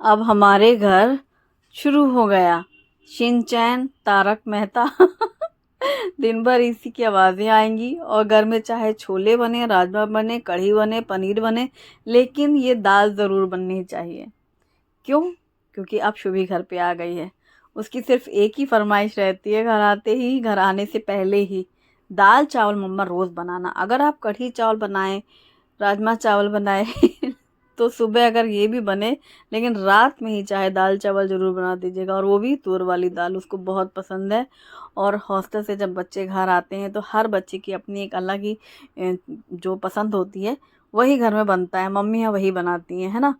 अब हमारे घर शुरू हो गया शिनचैन तारक मेहता। दिन भर इसी की आवाज़ें आएंगी और घर में चाहे छोले बने, राजमा बने, कढ़ी बने, पनीर बने, लेकिन ये दाल ज़रूर बननी चाहिए। क्यों? क्योंकि अब शुभी घर पे आ गई है। उसकी सिर्फ एक ही फरमाइश रहती है घर आते ही, घर आने से पहले ही, दाल चावल मम्मा रोज़ बनाना। अगर आप कढ़ी चावल बनाएं, राजमा चावल बनाए तो सुबह अगर ये भी बने, लेकिन रात में ही चाहे दाल चावल ज़रूर बना दीजिएगा, और वो भी तूर वाली दाल, उसको बहुत पसंद है। और हॉस्टल से जब बच्चे घर आते हैं तो हर बच्चे की अपनी एक अलग ही जो पसंद होती है वही घर में बनता है, मम्मियाँ वही बनाती हैं, है ना।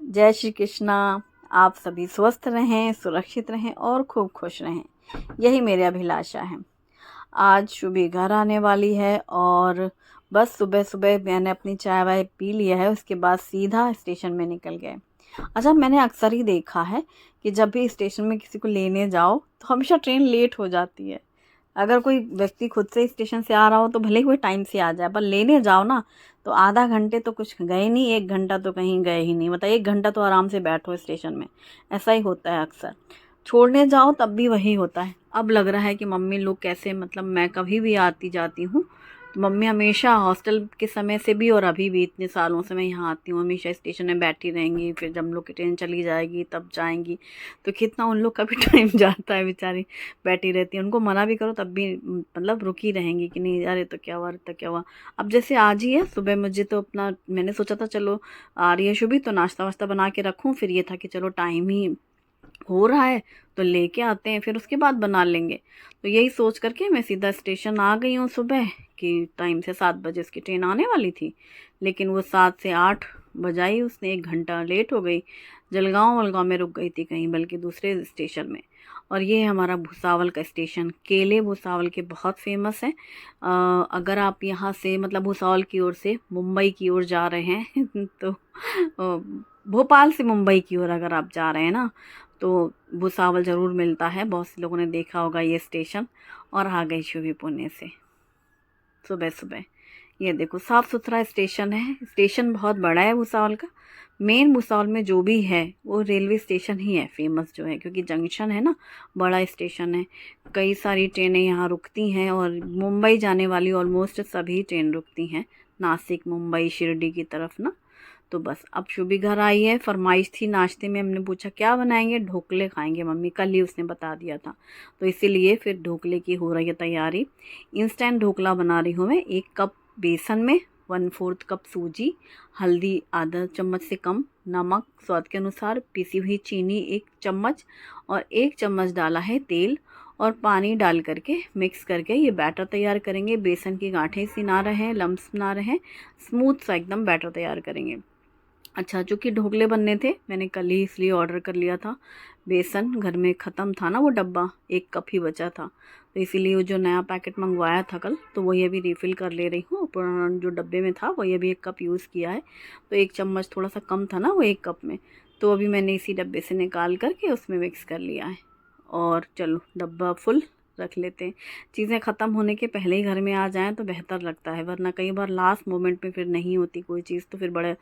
जय श्री कृष्णा। आप सभी स्वस्थ रहें, सुरक्षित रहें और खूब खुश रहें, यही मेरी अभिलाषा है। आज शुभी घर आने वाली है और बस सुबह सुबह मैंने अपनी चाय वाय पी लिया है, उसके बाद सीधा स्टेशन में निकल गए। अच्छा, मैंने अक्सर ही देखा है कि जब भी स्टेशन में किसी को लेने जाओ तो हमेशा ट्रेन लेट हो जाती है। अगर कोई व्यक्ति खुद से स्टेशन से आ रहा हो तो भले ही कोई टाइम से आ जाए, पर लेने जाओ ना तो आधा घंटे तो कुछ गए नहीं, 1 घंटा तो कहीं गए ही नहीं। बताइए, 1 घंटा तो आराम से बैठो स्टेशन में, ऐसा ही होता है अक्सर। छोड़ने जाओ तब भी वही होता है। अब लग रहा है कि मम्मी लोग कैसे, मतलब मैं कभी भी आती जाती हूँ तो मम्मी हमेशा हॉस्टल के समय से भी और अभी भी इतने सालों से मैं यहाँ आती हूँ, हमेशा स्टेशन में बैठी रहेंगी, फिर जब हम लोग की ट्रेन चली जाएगी तब जाएंगी। तो कितना उन लोग का भी टाइम जाता है, बेचारी बैठी रहती है, उनको मना भी करो तब भी मतलब रुकी रहेंगी कि नहीं, अरे तो क्या हुआ, अरे तो क्या हुआ। अब जैसे आज ही है सुबह, मुझे तो अपना मैंने सोचा था चलो आ रही है शुभी तो नाश्ता वाश्ता बना के रखूँ, फिर ये था कि चलो टाइम ही हो रहा है तो लेके आते हैं, फिर उसके बाद बना लेंगे। तो यही सोच करके मैं सीधा स्टेशन आ गई हूँ सुबह कि टाइम से 7 बजे उसकी ट्रेन आने वाली थी, लेकिन वो 7 से 8 बजाई, उसने 1 घंटा लेट हो गई। जलगांव वलगांव में रुक गई थी कहीं, बल्कि दूसरे स्टेशन में। और ये हमारा भुसावल का स्टेशन, केले भुसावल के बहुत फेमस है। अगर आप यहाँ से मतलब भुसावल की ओर से मुंबई की ओर जा रहे हैं तो भोपाल से मुंबई की ओर अगर आप जा रहे हैं ना तो भुसावल ज़रूर मिलता है। बहुत से लोगों ने देखा होगा ये स्टेशन। और आ गई शुभी पुणे से सुबह सुबह। ये देखो साफ़ सुथरा स्टेशन है, स्टेशन बहुत बड़ा है भुसावल का। मेन भुसावल में जो भी है वो रेलवे स्टेशन ही है फेमस जो है, क्योंकि जंक्शन है ना, बड़ा स्टेशन है। कई सारी ट्रेनें यहाँ रुकती हैं और मुंबई जाने वाली ऑलमोस्ट सभी ट्रेन रुकती हैं, नासिक मुंबई शिरडी की तरफ ना। तो बस अब शुभी घर आई है, फरमाइश थी नाश्ते में, हमने पूछा क्या बनाएंगे, ढोकले खाएंगे मम्मी, कल ही उसने बता दिया था। तो इसीलिए फिर ढोकले की हो रही है तैयारी। इंस्टेंट ढोकला बना रही हूँ मैं। 1 कप बेसन में 1/4 कप सूजी, हल्दी आधा चम्मच से कम, नमक स्वाद के अनुसार, पिसी हुई चीनी 1 चम्मच, और 1 चम्मच डाला है तेल, और पानी डाल करके मिक्स करके ये बैटर तैयार करेंगे। बेसन की गांठें सी ना रहें, लम्स ना रहें, स्मूथ सा एकदम बैटर तैयार करेंगे। अच्छा, चूँकि ढोकले बनने थे मैंने कल ही इसलिए ऑर्डर कर लिया था। बेसन घर में ख़त्म था ना, वो डब्बा 1 कप ही बचा था, तो इसीलिए वो जो नया पैकेट मंगवाया था कल तो वही अभी रिफ़िल कर ले रही हूँ। पुराना जो डब्बे में था वही अभी 1 कप यूज़ किया है, तो 1 चम्मच थोड़ा सा कम था ना वो 1 कप में, तो अभी मैंने इसी डब्बे से निकाल करके उसमें मिक्स कर लिया है। और चलो डब्बा फुल रख लेते हैं। चीज़ें ख़त्म होने के पहले ही घर में आ जाएं तो बेहतर लगता है, वरना कई बार लास्ट मोमेंट में फिर नहीं होती कोई चीज़ तो फिर बड़ा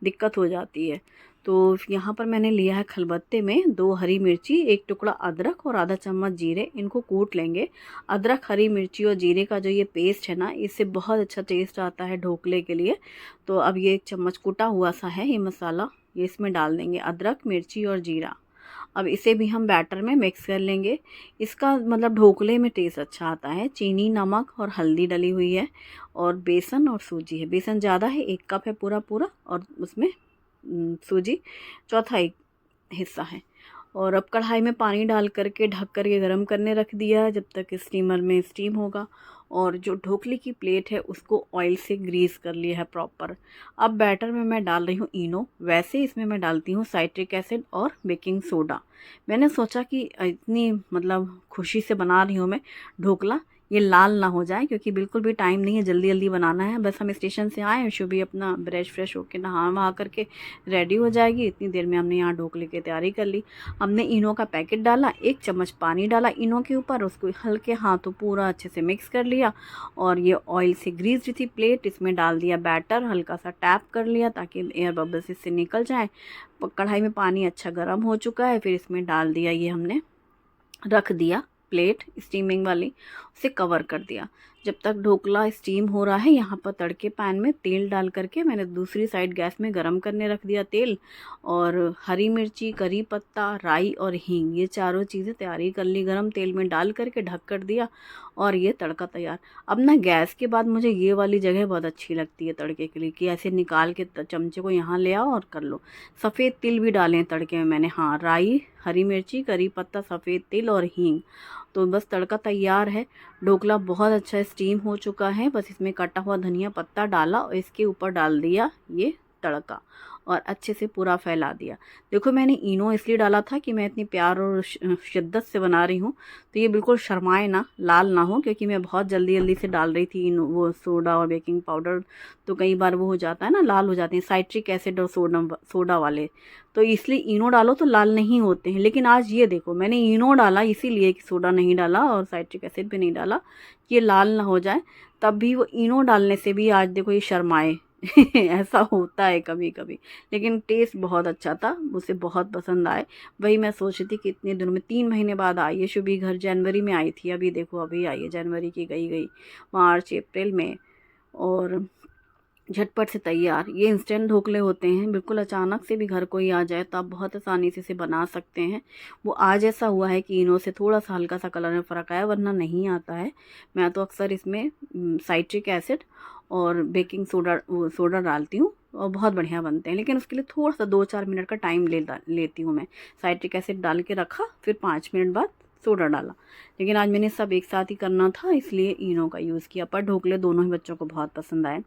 दिक्कत हो जाती है। तो यहाँ पर मैंने लिया है खलबत्ते में 2 हरी मिर्ची, 1 टुकड़ा अदरक और आधा चम्मच जीरे, इनको कूट लेंगे। अदरक, हरी मिर्ची और जीरे का जो ये पेस्ट है ना, इससे बहुत अच्छा टेस्ट आता है ढोकले के लिए। तो अब ये 1 चम्मच कूटा हुआ सा है ये मसाला, ये इसमें डाल देंगे, अदरक मिर्ची और जीरा। अब इसे भी हम बैटर में मिक्स कर लेंगे। इसका मतलब ढोकले में टेस्ट अच्छा आता है। चीनी, नमक और हल्दी डली हुई है, और बेसन और सूजी है। बेसन ज़्यादा है, 1 कप है पूरा पूरा, और उसमें सूजी चौथा एक हिस्सा है। और अब कढ़ाई में पानी डाल करके ढक कर के गर्म करने रख दिया है जब तक स्टीमर में स्टीम होगा। और जो ढोकले की प्लेट है उसको ऑयल से ग्रीस कर लिया है प्रॉपर। अब बैटर में मैं डाल रही हूँ इनो, वैसे इसमें मैं डालती हूँ साइट्रिक एसिड और बेकिंग सोडा। मैंने सोचा कि इतनी मतलब खुशी से बना रही हूँ मैं ढोकला, ये लाल ना हो जाए, क्योंकि बिल्कुल भी टाइम नहीं है, जल्दी जल्दी बनाना है। बस हम स्टेशन से आए, शुभी अपना फ्रेश होकर नहा वहा करके रेडी हो जाएगी। इतनी देर में हमने यहाँ ढोकले की तैयारी कर ली। हमने इनो का पैकेट डाला, 1 चम्मच पानी डाला इनो के ऊपर, उसको हल्के हाथों पूरा अच्छे से मिक्स कर लिया। और ये ऑयल से ग्रीस थी प्लेट, इसमें डाल दिया बैटर, हल्का सा टैप कर लिया ताकि एयर बबल्स इससे निकल जाए। कढ़ाई में पानी अच्छा गर्म हो चुका है, फिर इसमें डाल दिया, ये हमने रख दिया प्लेट स्टीमिंग वाली, उसे कवर कर दिया। जब तक ढोकला स्टीम हो रहा है, यहाँ पर तड़के पैन में तेल डाल करके मैंने दूसरी साइड गैस में गरम करने रख दिया तेल। और हरी मिर्ची, करी पत्ता, राई और हींग, ये चारों चीज़ें तैयारी कर ली, गरम तेल में डाल करके ढक कर दिया और ये तड़का तैयार। अब ना गैस के बाद मुझे ये वाली जगह बहुत अच्छी लगती है तड़के के लिए, कि ऐसे निकाल के चमचे को यहाँ ले आओ और कर लो। सफ़ेद तिल भी डालें तड़के में मैंने, हाँ, राई, हरी मिर्ची, करी पत्ता, सफ़ेद तिल और हींग। तो बस तड़का तैयार है। ढोकला बहुत अच्छा स्टीम हो चुका है, बस इसमें कटा हुआ धनिया पत्ता डाला और इसके ऊपर डाल दिया ये तड़का और अच्छे से पूरा फैला दिया। देखो मैंने इनो इसलिए डाला था कि मैं इतनी प्यार और शिद्दत से बना रही हूँ, तो ये बिल्कुल शर्माए ना, लाल ना हो, क्योंकि मैं बहुत जल्दी जल्दी से डाल रही थी इनो, वो सोडा और बेकिंग पाउडर, तो कई बार वो हो जाता है ना, लाल हो जाते हैं, साइट्रिक एसिड और सोडा वाले, तो इसलिए इनो डालो तो लाल नहीं होते हैं। लेकिन आज ये देखो मैंने इनो डाला इसीलिए कि सोडा नहीं डाला और साइट्रिक एसिड भी नहीं डाला, कि ये लाल ना हो जाए। तब भी वो इनो डालने से भी आज देखो ये शर्माए ऐसा होता है कभी कभी, लेकिन टेस्ट बहुत अच्छा था, उसे बहुत पसंद आए। वही मैं सोच रही थी कि इतने दिनों में 3 महीने बाद आई है शुभी घर, जनवरी में आई थी, अभी देखो अभी आई है, जनवरी की गई मार्च अप्रैल में, और झटपट से तैयार। ये इंस्टेंट ढोकले होते हैं, बिल्कुल अचानक से भी घर कोई आ जाए तो आप बहुत आसानी से इसे बना सकते हैं। वो आज ऐसा हुआ है कि इनो से थोड़ा सा हल्का सा कलर में फ़र्क आया, वरना नहीं आता है। मैं तो अक्सर इसमें साइट्रिक एसिड और बेकिंग सोडा डालती हूँ और बहुत बढ़िया बनते हैं, लेकिन उसके लिए थोड़ा सा 2-4 मिनट का टाइम लेती हूँ मैं। साइट्रिक एसिड डाल के रखा, फिर 5 मिनट बाद सोडा डाला, लेकिन आज मैंने सब एक साथ ही करना था इसलिए इनो का यूज़ किया। पर ढोकले दोनों ही बच्चों को बहुत पसंद आए।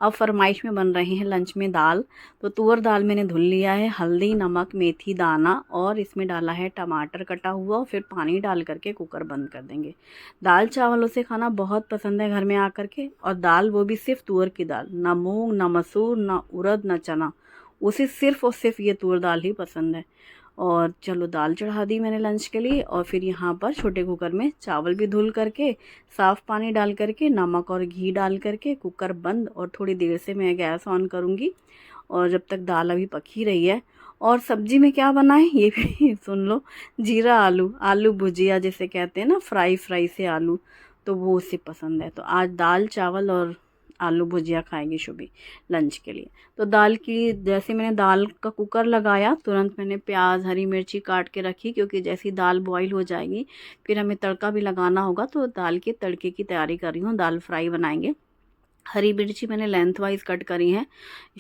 अब फरमाइश में बन रहे हैं लंच में दाल, तो तुअर दाल मैंने धुल लिया है, हल्दी, नमक, मेथी दाना और इसमें डाला है टमाटर कटा हुआ, फिर पानी डाल करके कुकर बंद कर देंगे। दाल चावलों से खाना बहुत पसंद है घर में आकर के, और दाल वो भी सिर्फ तुअर की दाल, ना मूंग, ना मसूर, ना उड़द, ना चना, उसे सिर्फ और सिर्फ ये तुअर दाल ही पसंद है। और चलो दाल चढ़ा दी मैंने लंच के लिए, और फिर यहाँ पर छोटे कुकर में चावल भी धुल करके, साफ़ पानी डाल करके, नमक और घी डाल करके कुकर बंद, और थोड़ी देर से मैं गैस ऑन करूँगी, और जब तक दाल अभी पक ही रही है। और सब्जी में क्या बना है ये भी सुन लो, जीरा आलू भुजिया जिसे कहते हैं ना, फ्राई से आलू, तो वो उसे पसंद है। तो आज दाल चावल और आलू भुजिया खाएगी शुभी लंच के लिए। तो दाल की, जैसे मैंने दाल का कुकर लगाया तुरंत मैंने प्याज, हरी मिर्ची काट के रखी, क्योंकि जैसी दाल बॉईल हो जाएगी फिर हमें तड़का भी लगाना होगा, तो दाल के तड़के की तैयारी कर रही हूँ, दाल फ्राई बनाएंगे। हरी मिर्ची मैंने लेंथ वाइज कट करी है,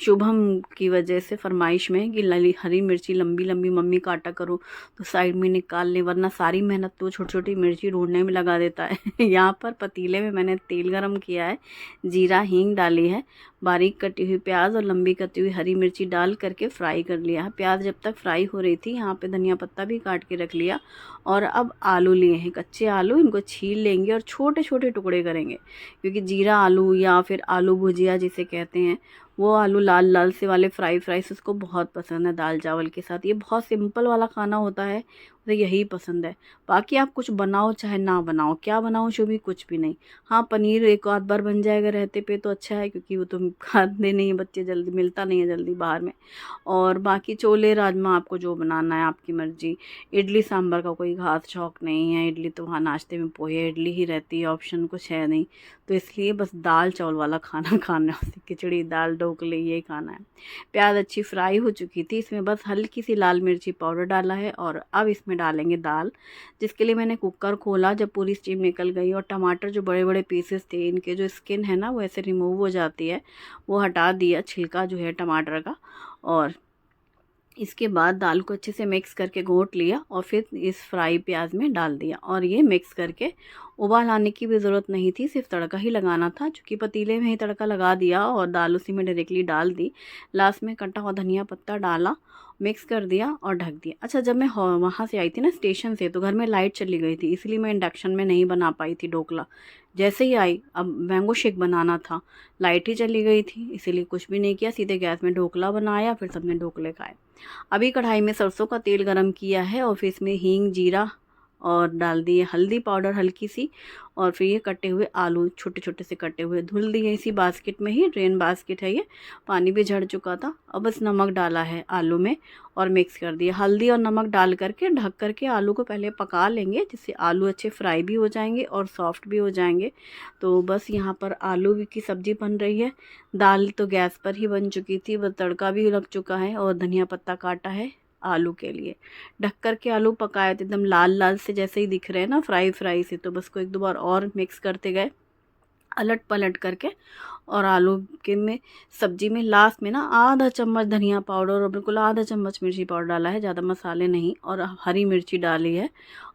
शुभम की वजह से फरमाइश में कि हरी मिर्ची लंबी लंबी मम्मी काटा करो, तो साइड में निकाल ले, वरना सारी मेहनत तो छोटी छोटी मिर्ची ढूंढने में लगा देता है। यहाँ पर पतीले में मैंने तेल गरम किया है, जीरा हींग डाली है, बारीक कटी हुई प्याज और लंबी कटी हुई हरी मिर्ची डाल करके फ्राई कर लिया है। प्याज जब तक फ्राई हो रही थी यहाँ पे धनिया पत्ता भी काट के रख लिया, और अब आलू लिए हैं, कच्चे आलू, इनको छील लेंगे और छोटे छोटे टुकड़े करेंगे, क्योंकि जीरा आलू या फिर आलू भुजिया जिसे कहते हैं, वो आलू लाल लाल से वाले फ्राई से उसको बहुत पसंद है दाल चावल के साथ। ये बहुत सिंपल वाला खाना होता है, उसे यही पसंद है। बाकी आप कुछ बनाओ चाहे ना बनाओ, क्या बनाओ शुभी, कुछ भी नहीं। हाँ, पनीर एक आध बार बन जाएगा रहते पे तो अच्छा है, क्योंकि वो तो खाते नहीं है बच्चे, जल्दी मिलता नहीं है जल्दी बाहर में। और बाकी छोले राजमा आपको जो बनाना है आपकी मर्जी। इडली सांभर का कोई खास शौक नहीं है, इडली तो वहाँ नाश्ते में पोहे इडली ही रहती है, ऑप्शन कुछ है नहीं, तो इसलिए बस दाल चावल वाला खाना खाना है, खिचड़ी दाल ढोकले ये खाना है। प्याज अच्छी फ्राई हो चुकी थी, इसमें बस हल्की सी लाल मिर्ची पाउडर डाला है, और अब इसमें डालेंगे दाल, जिसके लिए मैंने कुकर खोला, जब पूरी स्टीम निकल गई, और टमाटर जो बड़े बड़े पीसेस थे, इनके जो स्किन है ना वो ऐसे रिमूव हो जाती है, वो हटा दिया, छिलका जो है टमाटर का। और इसके बाद दाल को अच्छे से मिक्स करके घोट लिया, और फिर इस फ्राई प्याज में डाल दिया, और ये मिक्स करके, उबाल आने की भी ज़रूरत नहीं थी, सिर्फ तड़का ही लगाना था, क्योंकि पतीले में ही तड़का लगा दिया और दाल उसी में डायरेक्टली डाल दी। लास्ट में कटा हुआ धनिया पत्ता डाला, मिक्स कर दिया और ढक दिया। अच्छा, जब मैं वहाँ से आई थी ना स्टेशन से, तो घर में लाइट चली गई थी, इसलिए मैं इंडक्शन में नहीं बना पाई थी ढोकला। जैसे ही आई, अब मैंगो शेक बनाना था, लाइट ही चली गई थी, इसीलिए कुछ भी नहीं किया, सीधे गैस में ढोकला बनाया, फिर सबने ढोकले खाए। अभी कढ़ाई में सरसों का तेल गरम किया है और फिर इसमें हींग, जीरा और डाल दिए हल्दी पाउडर हल्की सी, और फिर ये कटे हुए आलू छोटे छोटे से कटे हुए धुल दिए इसी बास्केट में ही, ड्रेन बास्केट है ये, पानी भी झड़ चुका था। अब बस नमक डाला है आलू में और मिक्स कर दिया, हल्दी और नमक डाल करके ढक करके आलू को पहले पका लेंगे, जिससे आलू अच्छे फ्राई भी हो जाएंगे और सॉफ्ट भी हो जाएंगे। तो बस यहाँ पर आलू की सब्ज़ी बन रही है। दाल तो गैस पर ही बन चुकी थी, बस तड़का भी लग चुका है और धनिया पत्ता काटा है आलू के लिए। ढक कर के आलू पकाए थे एकदम लाल लाल से, जैसे ही दिख रहे हैं ना फ्राई फ्राई से, तो बस को एक दो बार और मिक्स करते गए अलट पलट करके। और आलू के में सब्जी में लास्ट में ना आधा चम्मच धनिया पाउडर और बिल्कुल आधा चम्मच मिर्ची पाउडर डाला है, ज़्यादा मसाले नहीं, और हरी मिर्ची डाली है।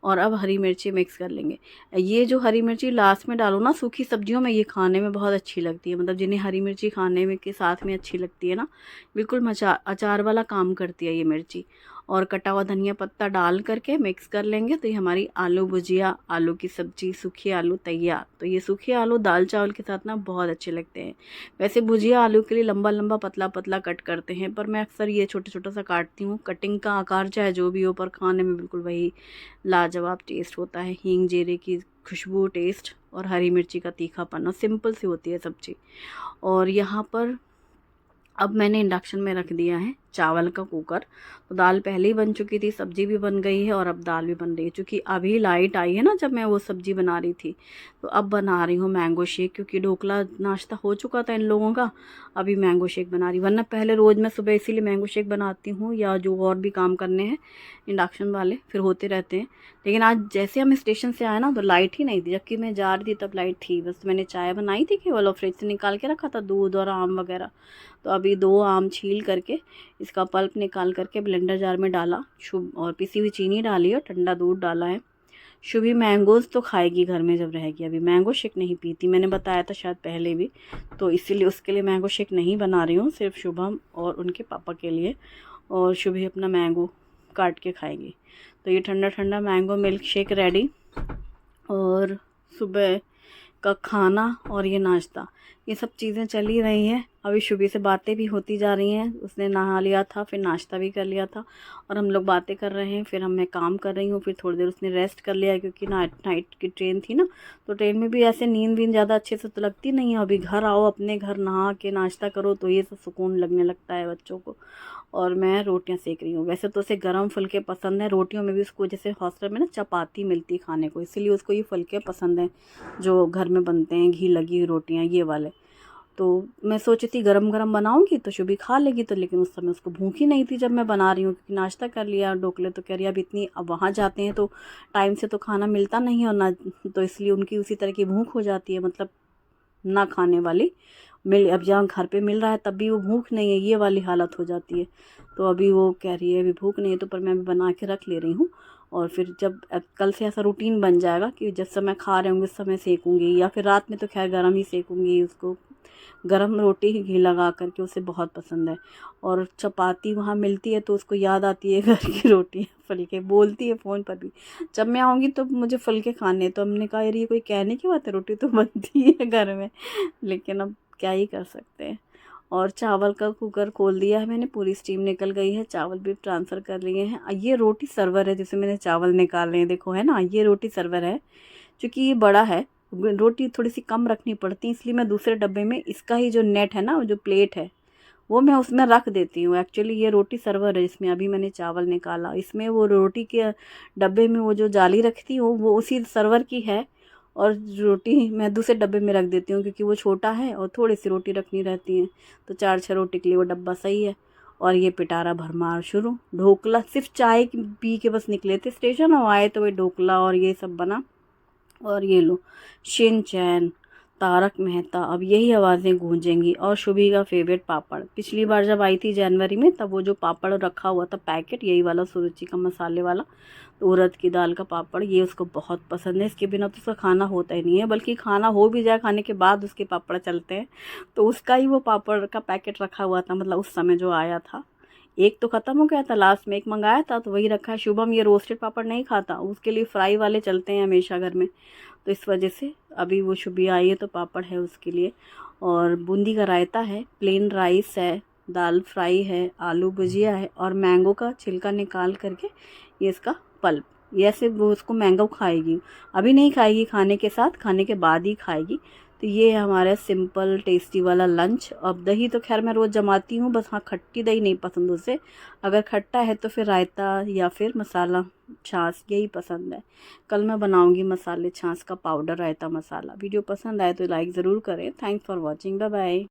और अब हरी मिर्ची मिक्स कर लेंगे। ये जो हरी मिर्ची लास्ट में डालो ना, सूखी सब्जियों में ये खाने में बहुत अच्छी लगती है, मतलब जिन्हें हरी मिर्ची खाने में के साथ में अच्छी लगती है ना, बिल्कुल मचा अचार वाला काम करती है ये मिर्ची। और कटा हुआ धनिया पत्ता डाल करके मिक्स कर लेंगे, तो ये हमारी आलू भुजिया, आलू की सब्जी, सूखे आलू तैयार। तो ये सूखे आलू दाल चावल के साथ ना बहुत अच्छे लगते हैं। वैसे भुजिया आलू के लिए लंबा लंबा पतला पतला कट करते हैं, पर मैं अक्सर ये छोटा छोटा सा काटती हूँ। कटिंग का आकार चाहे जो भी हो, पर खाने में बिल्कुल वही लाजवाब टेस्ट होता है। हींग जीरे की खुशबू, टेस्ट और हरी मिर्ची का तीखापन, और सिंपल सी होती है सब्जी। और यहाँ पर अब मैंने इंडक्शन में रख दिया है चावल का कुकर। तो दाल पहले ही बन चुकी थी, सब्जी भी बन गई है और अब दाल भी बन रही है। क्योंकि अभी लाइट आई है ना जब मैं वो सब्जी बना रही थी, तो अब बना रही हूँ मैंगो शेक, क्योंकि ढोकला नाश्ता हो चुका था इन लोगों का। अभी मैंगो शेक बना रही, वरना पहले रोज़ मैं सुबह इसीलिए मैंगो शेक बनाती हूँ, या जो और भी काम करने हैं इंडक्शन वाले फिर होते रहते हैं। लेकिन आज जैसे हम स्टेशन से आए ना, तो लाइट ही नहीं थी, जबकि मैं जा रही थी तब लाइट थी। बस मैंने चाय बनाई थी केवल, और फ्रिज से निकाल के रखा था दूध और आम वगैरह। तो अभी 2 आम छील करके इसका पल्प निकाल करके ब्लेंडर जार में डाला, शुभ, और पिसी हुई चीनी डाली और ठंडा दूध डाला है। शुभी मैंगोज़ तो खाएगी घर में जब रहेगी, अभी मैंगो शेक नहीं पीती, मैंने बताया था शायद पहले भी, तो इसीलिए उसके लिए मैंगो शेक नहीं बना रही हूँ, सिर्फ शुभम और उनके पापा के लिए। और शुभी अपना मैंगो काट के खाएगी। तो ये ठंडा ठंडा मैंगो मिल्क शेक रेडी, और सुबह का खाना और ये नाश्ता, ये सब चीज़ें चल ही रही हैं। अभी शुभी से बातें भी होती जा रही हैं, उसने नहा लिया था, फिर नाश्ता भी कर लिया था, और हम लोग बातें कर रहे हैं। फिर मैं काम कर रही हूँ, फिर थोड़ी देर उसने रेस्ट कर लिया, क्योंकि नाइट की ट्रेन थी ना, तो ट्रेन में भी ऐसे नींद वींद ज़्यादा अच्छे से तो लगती नहीं है। अभी घर आओ, अपने घर नहा के नाश्ता करो, तो ये सब सुकून लगने लगता है बच्चों को। और मैं रोटियां सेक रही हूँ। वैसे तो उसे गरम फुल्के पसंद है, रोटियों में भी उसको, जैसे हॉस्टल में ना चपाती मिलती खाने को, इसीलिए उसको ये फुल्के पसंद हैं जो घर में बनते हैं, घी लगी हुई रोटियां ये वाले। तो मैं सोची थी गरम गरम बनाऊंगी तो शुभी खा लेगी, तो लेकिन उस समय उसको भूख ही नहीं थी जब मैं बना रही हूँ, क्योंकि नाश्ता कर लिया ढोकले। तो कह रही अब इतनी, अब वहाँ जाते हैं तो टाइम से तो खाना मिलता नहीं है, और ना तो इसलिए उनकी उसी तरह की भूख हो जाती है, मतलब ना खाने वाली। अब जहाँ घर पे मिल रहा है तब भी वो भूख नहीं है, ये वाली हालत हो जाती है। तो अभी वो कह रही है अभी भूख नहीं है, तो पर मैं अभी बना के रख ले रही हूँ। और फिर जब कल से ऐसा रूटीन बन जाएगा कि जिस समय खा रहे होंगे उस समय सेकूंगी, या फिर रात में तो खैर गरम ही सेकूंगी उसको। गरम रोटी ही घी लगा करके उसे बहुत पसंद है। और चपाती वहाँ मिलती है तो उसको याद आती है घर की रोटी फुलके, बोलती है फ़ोन पर भी, जब मैं आऊँगी तो मुझे फुलके खाने। तो हमने कहा यार ये कोई कहने की बात है, रोटी तो बनती है घर में, लेकिन अब क्या ही कर सकते हैं। और चावल का कुकर खोल दिया है मैंने, पूरी स्टीम निकल गई है, चावल भी ट्रांसफ़र कर लिए हैं। ये रोटी सर्वर है जिसमें मैंने चावल निकाले हैं, देखो है ना, ये रोटी सर्वर है। क्योंकि ये बड़ा है, रोटी थोड़ी सी कम रखनी पड़ती है, इसलिए मैं दूसरे डब्बे में इसका ही जो नेट है ना, जो प्लेट है, वो मैं उसमें रख देती हूँ। एक्चुअली ये रोटी सर्वर है जिसमें अभी मैंने चावल निकाला, इसमें वो रोटी के डब्बे में वो जो जाली रखती हूँ वो उसी सर्वर की है। और रोटी मैं दूसरे डब्बे में रख देती हूँ, क्योंकि वो छोटा है और थोड़ी सी रोटी रखनी रहती है, तो 4-6 रोटी के लिए वो डब्बा सही है। और ये पिटारा भरमार शुरू, ढोकला सिर्फ चाय पी के बस निकले थे स्टेशन, और आए तो वही ढोकला और ये सब बना। और ये लो शिनचैन, तारक मेहता, अब यही आवाज़ें गूंजेंगी। और शुभी का फेवरेट पापड़, पिछली बार जब आई थी जनवरी में, तब वो जो पापड़ रखा हुआ था पैकेट, यही वाला सुरुचि का मसाले वाला, तो उड़द की दाल का पापड़, ये उसको बहुत पसंद है। इसके बिना तो उसका खाना होता ही नहीं है, बल्कि खाना हो भी जाए, खाने के बाद उसके पापड़ चलते हैं। तो उसका ही वो पापड़ का पैकेट रखा हुआ था, मतलब उस समय जो आया था, एक तो ख़त्म हो गया था, लास्ट में एक मंगाया था तो वही रखा है। शुभम ये रोस्टेड पापड़ नहीं खाता, उसके लिए फ्राई वाले चलते हैं हमेशा घर में, तो इस वजह से अभी वो शुभी आई है तो पापड़ है उसके लिए। और बूंदी का रायता है, प्लेन राइस है, दाल फ्राई है, आलू भुजिया है और मैंगो का छिलका निकाल करके ये इसका पल्प, ये ऐसे वो उसको मैंगो खाएगी, अभी नहीं खाएगी, खाने के साथ, खाने के बाद ही खाएगी। तो ये है हमारा सिंपल टेस्टी वाला लंच। अब दही तो खैर मैं रोज़ जमाती हूँ, बस हाँ खट्टी दही नहीं पसंद उसे, अगर खट्टा है तो फिर रायता या फिर मसाला छाछ यही पसंद है। कल मैं बनाऊँगी मसाले छाछ का पाउडर रायता मसाला। वीडियो पसंद आए तो लाइक ज़रूर करें। Thanks for watching, bye bye.